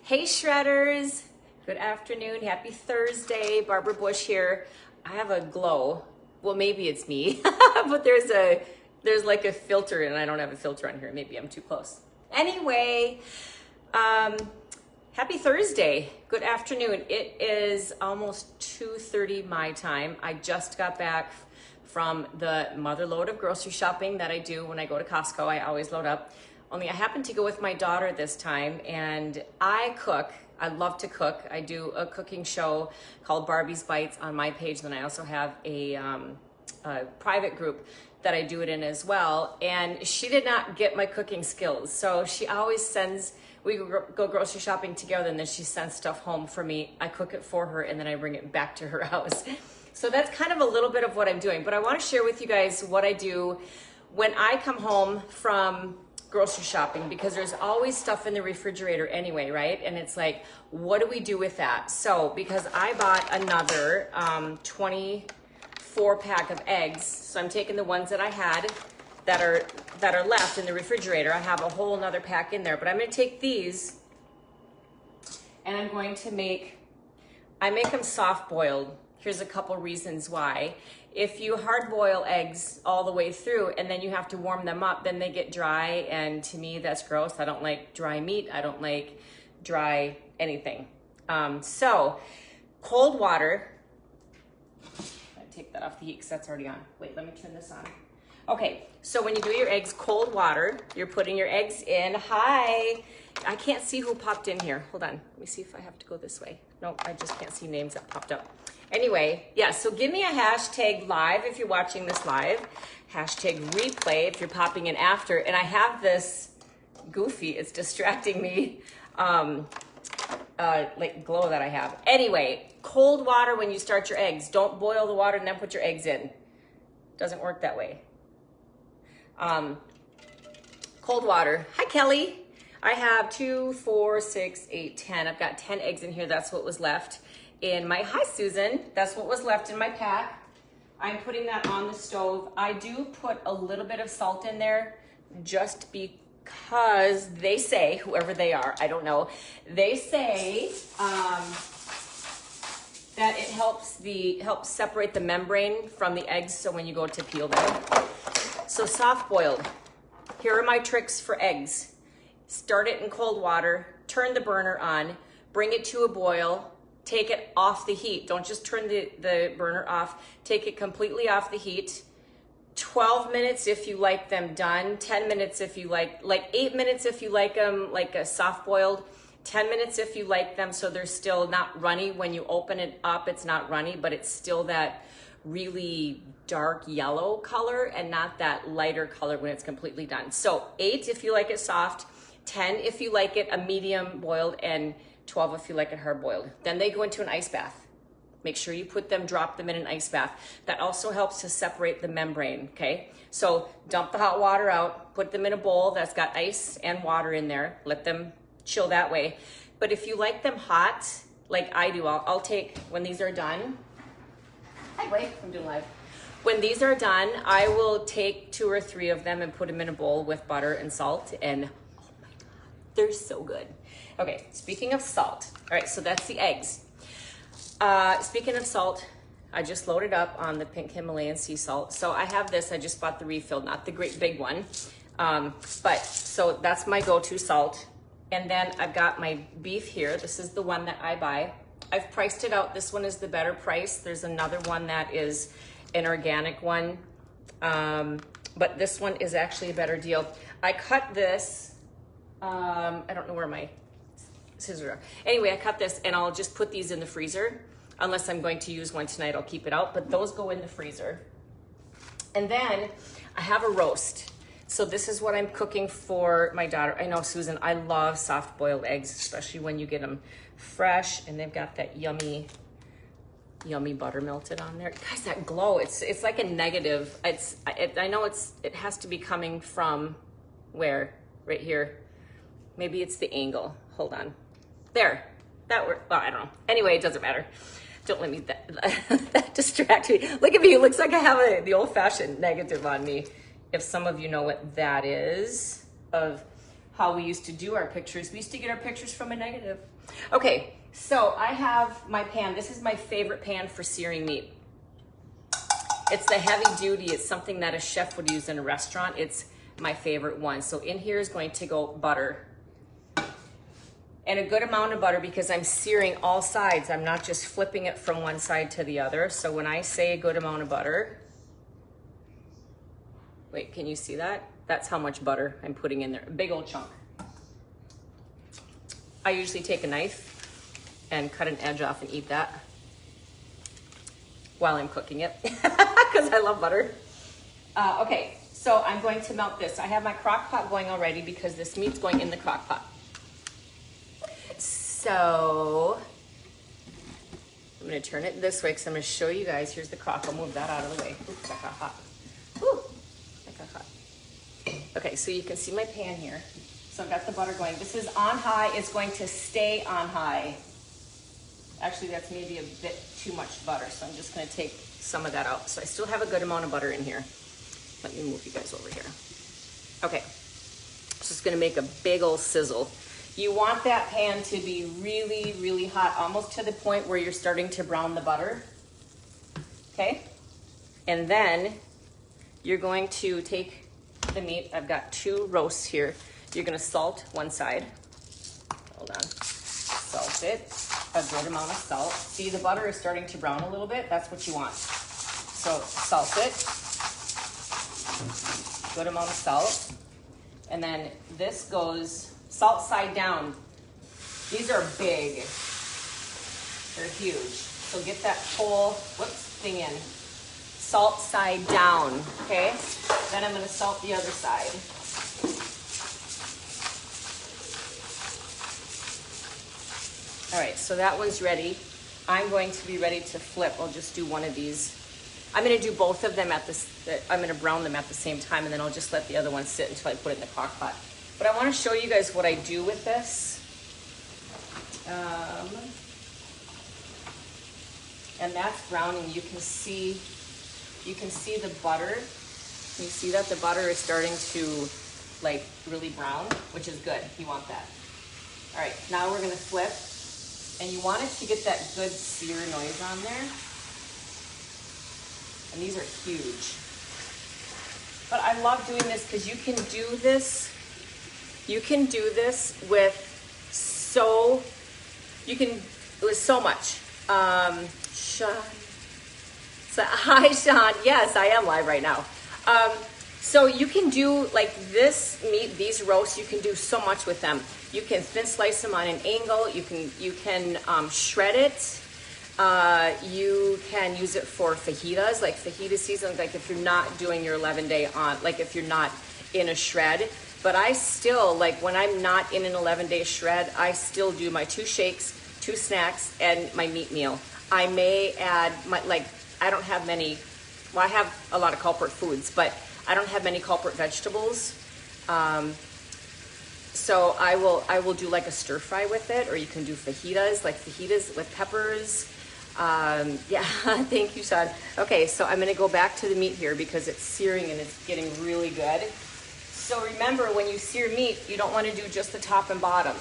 Hey Shredders, good afternoon, happy Thursday. Barbara Busch here. I have a glow. Well, maybe it's me, but there's like a filter and I don't have a filter on here. Maybe I'm too close. Anyway, happy Thursday, good afternoon. It is almost 2:30 my time. I just got back from the mother load of grocery shopping that I do when I go to Costco. I always load up. Only I happened to go with my daughter this time, and I cook. I love to cook. I do a cooking show called Barbie's Bites on my page. Then I also have a private group that I do it in as well. And she did not get my cooking skills. So she always sends, we go grocery shopping together, and then she sends stuff home for me. I cook it for her, and then I bring it back to her house. So that's kind of a little bit of what I'm doing. But I want to share with you guys what I do when I come home from grocery shopping, because there's always stuff in the refrigerator anyway, right? And it's like, what do we do with that? So because I bought another 24 pack of eggs, so I'm taking the ones that I had that are left in the refrigerator. I have a whole another pack in there, but I'm going to take these and I'm going to make them soft boiled. Here's a couple reasons why. If you hard boil eggs all the way through and then you have to warm them up, then they get dry, and to me that's gross. I don't like dry meat. I don't like dry anything. So cold water, I take that off the heat because that's already on. Wait, let me turn this on. Okay, so when you do your eggs, cold water, you're putting your eggs in. Hi, I can't see who popped in here. Hold on, let me see if I have to go this way. Nope, I just can't see names that popped up. Anyway, yeah, so give me a hashtag live if you're watching this live, hashtag replay if you're popping in after. And I have this goofy, it's distracting me, like glow that I have. Anyway, cold water when you start your eggs. Don't boil the water and then put your eggs in. Doesn't work that way. Cold water. Hi, Kelly. I have 2, 4, 6, 8, 10. I've got 10 eggs in here. That's what was left in my, hi Susan, that's what was left in my pack. I'm putting that on the stove. I do put a little bit of salt in there just because they say, whoever they are, I don't know, they say that it helps separate the membrane from the eggs, so when you go to peel them. So soft boiled, here are my tricks for eggs. Start it in cold water, turn the burner on, bring it to a boil, take it off the heat. Don't just turn the burner off. Take it completely off the heat. 12 minutes if you like them done. 10 minutes if you like 8 minutes if you like them like a soft boiled. 10 minutes if you like them so they're still not runny. When you open it up, it's not runny, but it's still that really dark yellow color and not that lighter color when it's completely done. So 8 if you like it soft, 10 if you like it a medium boiled, and 12 if you like it hard boiled. Then they go into an ice bath. Make sure you drop them in an ice bath. That also helps to separate the membrane, okay? So dump the hot water out, put them in a bowl that's got ice and water in there. Let them chill that way. But if you like them hot, like I do, I'll take, when these are done, hi Blake, I'm doing live. When these are done, I will take 2 or 3 of them and put them in a bowl with butter and salt, and oh my God, they're so good. Okay, speaking of salt, all right, so that's the eggs. Speaking of salt, I just loaded up on the pink Himalayan sea salt. So I have this, I just bought the refill, not the great big one. But so that's my go-to salt. And then I've got my beef here. This is the one that I buy. I've priced it out. This one is the better price. There's another one that is an organic one. But this one is actually a better deal. I cut this, I don't know where my scissors are. Anyway, I cut this and I'll just put these in the freezer. Unless I'm going to use one tonight, I'll keep it out, but those go in the freezer. And then I have a roast. So this is what I'm cooking for my daughter. I know, Susan, I love soft boiled eggs, especially when you get them fresh and they've got that yummy butter melted on there. Guys, that glow, it's like a negative. I know it has to be coming from where? Right here. Maybe it's the angle. Hold on. There, that worked. Well, I don't know. Anyway, it doesn't matter. Don't let me that distract me. Look at me, it looks like I have the old-fashioned negative on me. If some of you know what that is, of how we used to do our pictures. We used to get our pictures from a negative. Okay, so I have my pan. This is my favorite pan for searing meat. It's the heavy duty. It's something that a chef would use in a restaurant. It's my favorite one. So in here is going to go butter. And a good amount of butter because I'm searing all sides. I'm not just flipping it from one side to the other. So when I say a good amount of butter, wait, can you see that? That's how much butter I'm putting in there. A big old chunk. I usually take a knife and cut an edge off and eat that while I'm cooking it because I love butter. Okay, so I'm going to melt this. I have my crock pot going already because this meat's going in the crock pot. So I'm gonna turn it this way because I'm gonna show you guys. Here's the crock. I'll move that out of the way. Oops, that got hot. Whew, that got hot. Okay, so you can see my pan here. So I've got the butter going. This is on high. It's going to stay on high. Actually, that's maybe a bit too much butter, so I'm just gonna take some of that out. So I still have a good amount of butter in here. Let me move you guys over here. Okay, so it's gonna make a big old sizzle. You want that pan to be really, really hot, almost to the point where you're starting to brown the butter, okay? And then you're going to take the meat. I've got 2 roasts here. You're gonna salt one side. Hold on. Salt it, a good amount of salt. See, the butter is starting to brown a little bit. That's what you want. So salt it, good amount of salt. And then this goes salt side down. These are big. They're huge. So get that whole, thing in. Salt side down, okay? Then I'm gonna salt the other side. All right, so that one's ready. I'm going to be ready to flip. I'll just do one of these. I'm gonna do both of them I'm gonna brown them at the same time, and then I'll just let the other one sit until I put it in the crock pot. But I want to show you guys what I do with this. And that's browning. You can see the butter. You see that the butter is starting to like really brown, which is good. You want that. All right, now we're gonna flip. And you want it to get that good sear noise on there. And these are huge. But I love doing this because you can do this. You can do this with so much. Sean. So, hi, Sean. Yes, I am live right now. So you can do like this meat, these roasts, you can do so much with them. You can thin slice them on an angle. You can shred it. You can use it for fajitas, like fajita season, like if you're not doing your 11-day on, like if you're not in a shred. But I still, like when I'm not in an 11-day shred, I still do my 2 shakes, 2 snacks, and my meat meal. I may add, I don't have many, well, I have a lot of culprit foods, but I don't have many culprit vegetables. So I will do like a stir fry with it, or you can do fajitas, like fajitas with peppers. Yeah, thank you, Sean. Okay, so I'm gonna go back to the meat here because it's searing and it's getting really good. So remember, when you sear meat, you don't want to do just the top and bottom.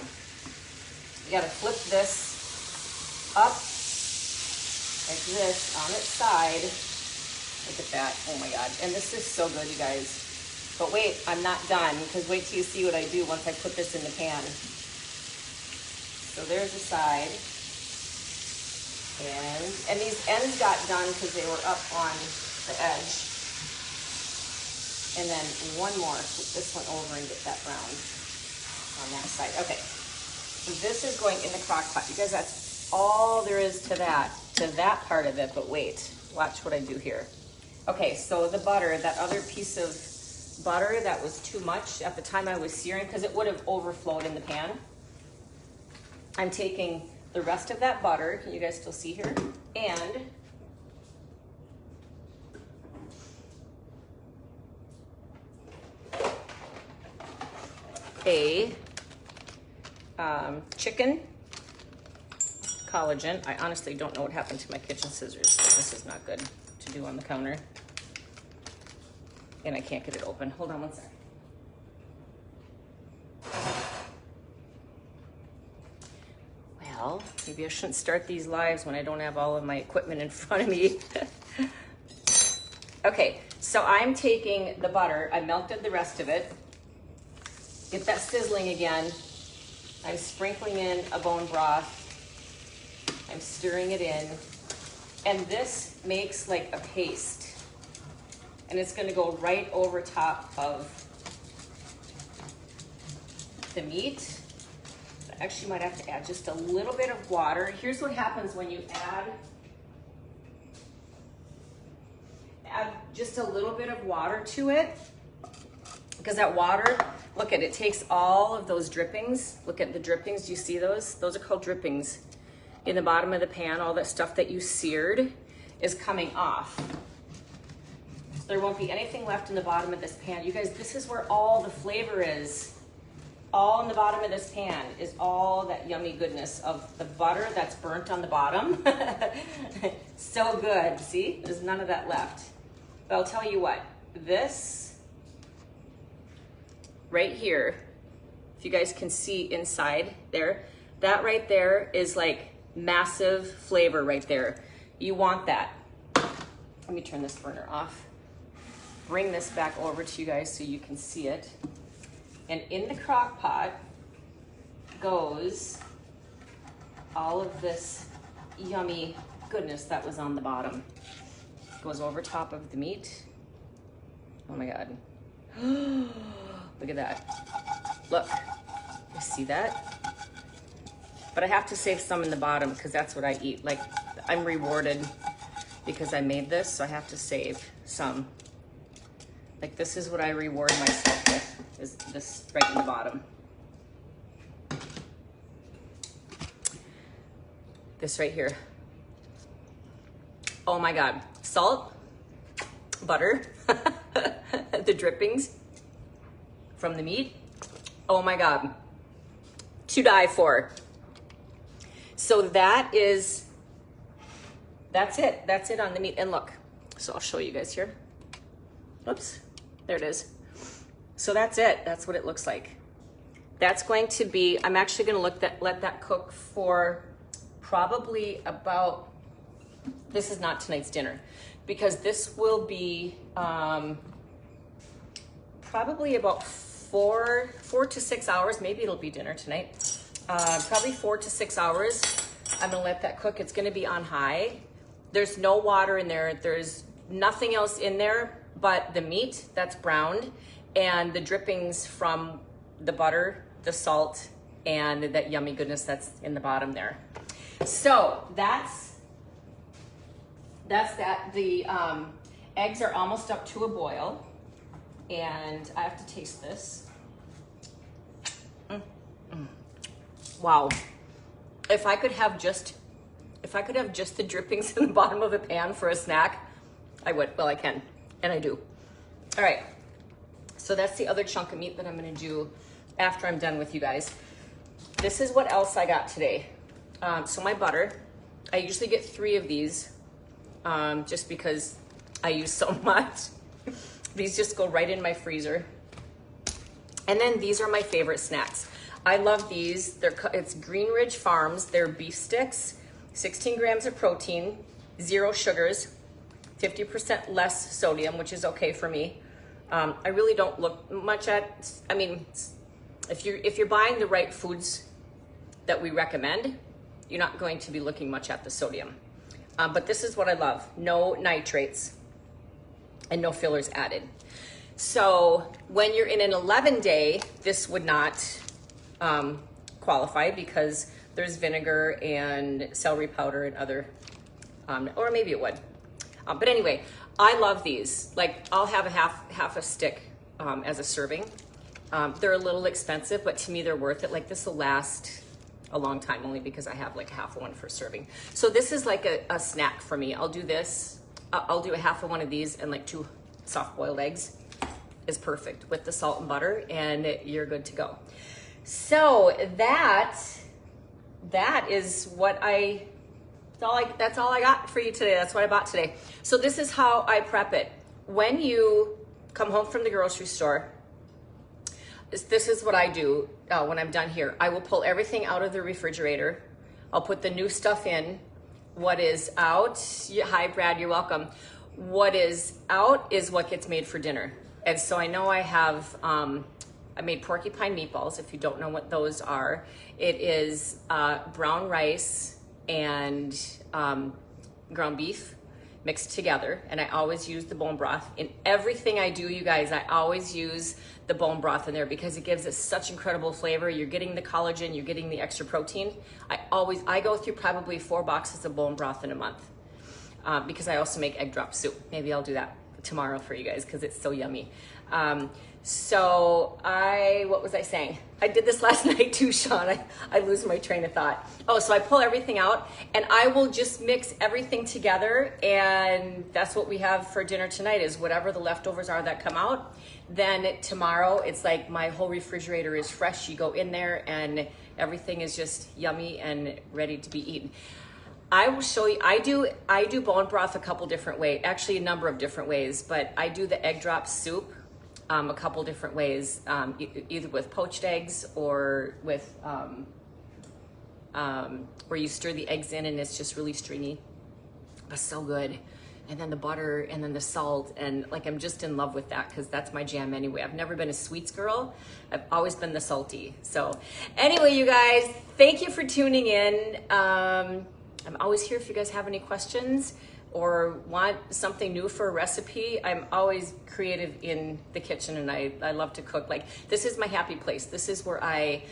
You got to flip this up like this on its side. Look at that. Oh my God. And this is so good, you guys. But wait, I'm not done, because wait till you see what I do once I put this in the pan. So there's the side. And these ends got done because they were up on the edge. And then one more, flip this one over and get that browned on that side. Okay, so this is going in the crock pot. You guys, that's all there is to that part of it, but wait, watch what I do here. Okay, so the butter, that other piece of butter that was too much at the time I was searing, because it would have overflowed in the pan. I'm taking the rest of that butter, can you guys still see here? And a chicken collagen. I honestly don't know what happened to my kitchen scissors. This is not good to do on the counter. And I can't get it open. Hold on one second. hell? Maybe I shouldn't start these lives when I don't have all of my equipment in front of me. Okay, so I'm taking the butter. I melted the rest of it. Get that sizzling again. I'm sprinkling in a bone broth. I'm stirring it in. And this makes like a paste. And it's gonna go right over top of the meat. I actually might have to add just a little bit of water. Here's what happens when you add just a little bit of water to it, because that water, look at it, takes all of those drippings. Look at the drippings, do you see those? Those are called drippings. In the bottom of the pan, all that stuff that you seared is coming off. So there won't be anything left in the bottom of this pan. You guys, this is where all the flavor is. All in the bottom of this pan is all that yummy goodness of the butter that's burnt on the bottom. So good, see? There's none of that left. But I'll tell you what, this right here, if you guys can see inside there, that right there is like massive flavor right there. You want that. Let me turn this burner off. Bring this back over to you guys so you can see it. And in the crock pot goes all of this yummy goodness that was on the bottom. Goes over top of the meat. Oh my God. Look at that. Look, you see that? But I have to save some in the bottom because that's what I eat. Like, I'm rewarded because I made this, so I have to save some. Like, this is what I reward myself with, is this right in the bottom. This right here. Oh my God. Salt, butter, the drippings from the meat. Oh my God. To die for. So that's it. That's it on the meat. And look, so I'll show you guys here. Oops, there it is. So that's it. That's what it looks like. That's going to be, I'm actually going to let that cook for probably about, this is not tonight's dinner, because this will be probably about four to 6 hours. Maybe it'll be dinner tonight. Probably 4 to 6 hours. I'm gonna let that cook. It's gonna be on high. There's no water in there. There's nothing else in there but the meat that's browned and the drippings from the butter, the salt, and that yummy goodness that's in the bottom there. So that's that. The eggs are almost up to a boil, and I have to taste this. Wow. If I could have just the drippings in the bottom of a pan for a snack, I would. Well, I can, and I do. All right. So that's the other chunk of meat that I'm gonna do after I'm done with you guys. This is what else I got today. So my butter, I usually get 3 of these, just because I use so much. These just go right in my freezer. And then these are my favorite snacks. I love these. It's Green Ridge Farms. They're beef sticks, 16 grams of protein, 0 sugars, 50% less sodium, which is okay for me. I really don't look much at, I mean, if you're buying the right foods that we recommend, you're not going to be looking much at the sodium. But this is what I love. No nitrates and no fillers added. So when you're in an 11-day, this would not qualify because there's vinegar and celery powder and other, or maybe it would. But anyway, I love these. Like, I'll have a half a stick as a serving. They're a little expensive, but to me they're worth it. Like, this will last a long time only because I have like half of one for serving. So this is like a snack for me. I'll do this. I'll do a half of one of these, and like 2 soft-boiled eggs is perfect with the salt and butter, and you're good to go. So that is what that's all I got for you today. That's what I bought today. So this is how I prep it. When you come home from the grocery store, this is what I do when I'm done here. I will pull everything out of the refrigerator. I'll put the new stuff in. What is out, hi Brad, you're welcome. What is out is what gets made for dinner. And so I know I have, I made porcupine meatballs, if you don't know what those are. It is brown rice and ground beef mixed together, and I always use the bone broth. In everything I do, you guys, I always use the bone broth in there because it gives it such incredible flavor. You're getting the collagen, you're getting the extra protein. I go through probably 4 boxes of bone broth in a month because I also make egg drop soup. Maybe I'll do that tomorrow for you guys because it's so yummy. What was I saying? I did this last night too, Sean. I lose my train of thought. Oh, so I pull everything out and I will just mix everything together, and that's what we have for dinner tonight is whatever the leftovers are that come out. Then tomorrow, it's like my whole refrigerator is fresh. You go in there and everything is just yummy and ready to be eaten. I will show you, I do bone broth a couple different ways, actually a number of different ways, but I do the egg drop soup a couple different ways, either with poached eggs or with, where you stir the eggs in and it's just really stringy, but so good. And then the butter and then the salt, and like I'm just in love with that because that's my jam anyway. I've never been a sweets girl. I've always been the salty. So anyway, you guys, thank you for tuning in. I'm always here if you guys have any questions or want something new for a recipe. I'm always creative in the kitchen, and I love to cook. Like, this is my happy place. This is where I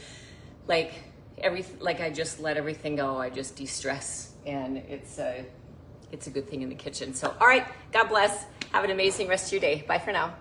I just let everything go. I just de-stress, and it's a good thing in the kitchen. So, all right, God bless. Have an amazing rest of your day. Bye for now.